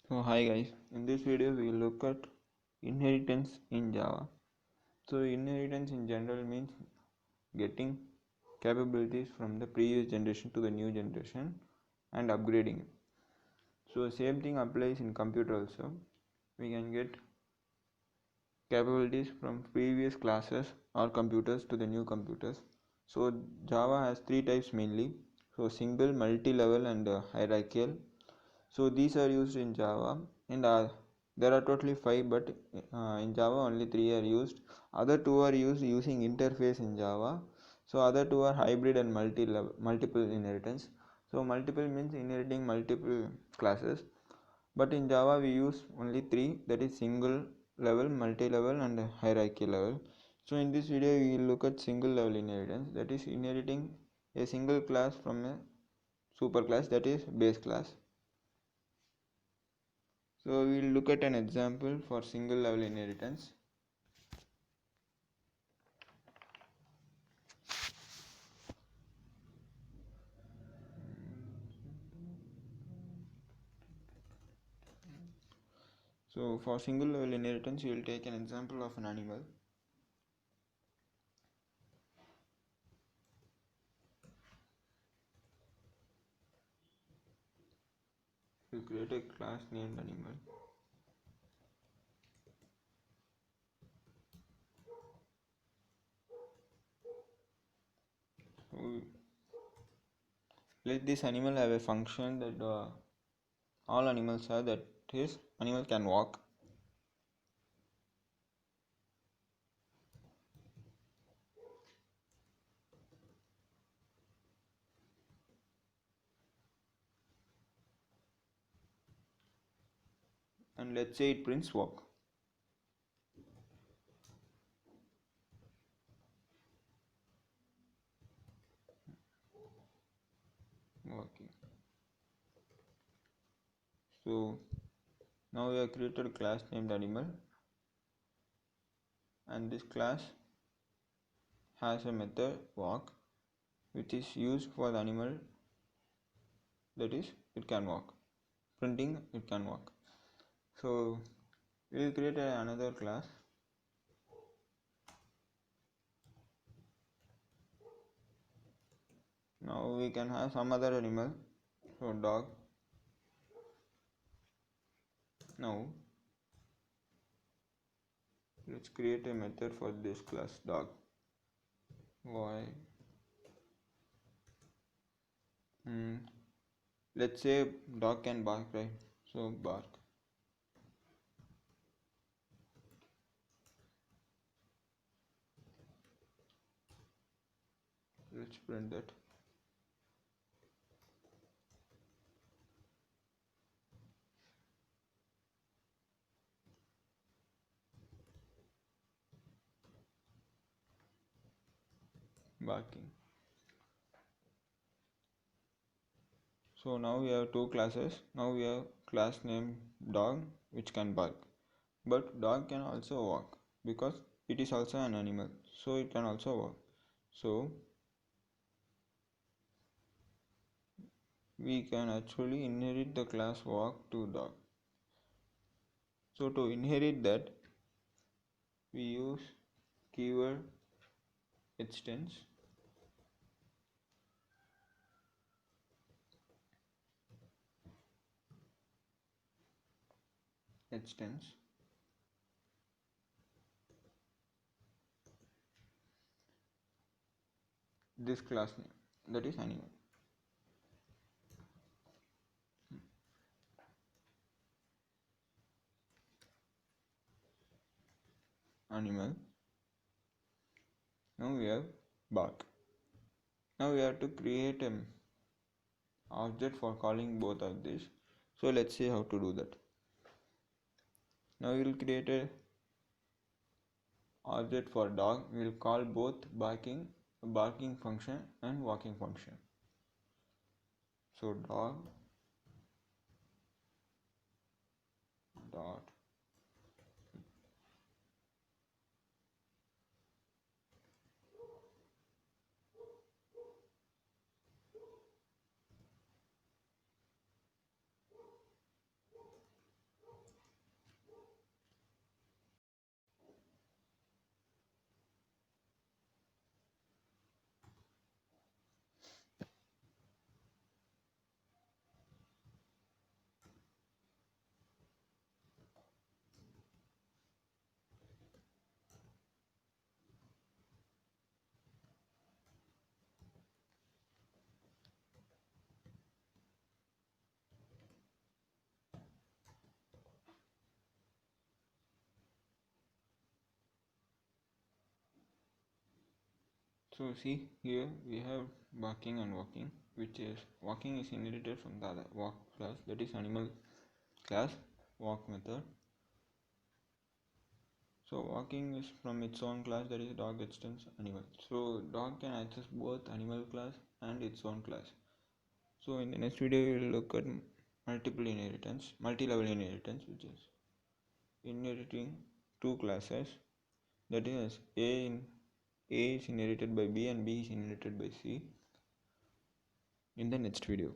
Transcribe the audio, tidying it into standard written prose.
So hi guys, in this video we will look at inheritance in Java. So inheritance in general means getting capabilities from the previous generation to the new generation and upgrading it. So same thing applies in computer also. We can get capabilities from previous classes or computers to the new computers. So Java has three types mainly. So single, multi-level and hierarchical. So these are used in Java and there are totally five, but in Java only three are used. Other two are used using interface in Java. So other two are hybrid and multiple inheritance. So multiple means inheriting multiple classes, but in Java we use only three, that is single level, multi-level and hierarchy level. So in this video we will look at single level inheritance, that is inheriting a single class from a superclass, that is base class. So we will look at an example for single level inheritance. So for single level inheritance we will take an example of an animal. We will create a class named animal. So let this animal have a function that all animals have, that is animal can walk. And let's say it prints walk. Walking. So now we have created a class named animal, and this class has a method walk which is used for the animal, that is it can walk, printing it can walk. So we will create another class. Now we can have some other animal, so dog. Now let's create a method for this class dog. Why? Let's say dog can bark, right? So bark. Let's print that. Barking. So now we have two classes. Now we have class named dog which can bark, but dog can also walk because it is also an animal, so it can also walk. So we can actually inherit the class walk to dog. So to inherit that we use keyword extends. Extends this class name, that is animal. Animal. Now we have bark. Now we have to create an object for calling both of these. So let's see how to do that. Now we will create a object for dog. We will call both barking function and walking function. So dog dot So see here we have walking and walking, which is walking is inherited from the other walk class, that is animal class walk method. So walking is from its own class, that is dog extends animal. So dog can access both animal class and its own class. So in the next video we will look at multi-level inheritance, which is inheriting two classes, that is A is inherited by B and B is inherited by C, in the next video.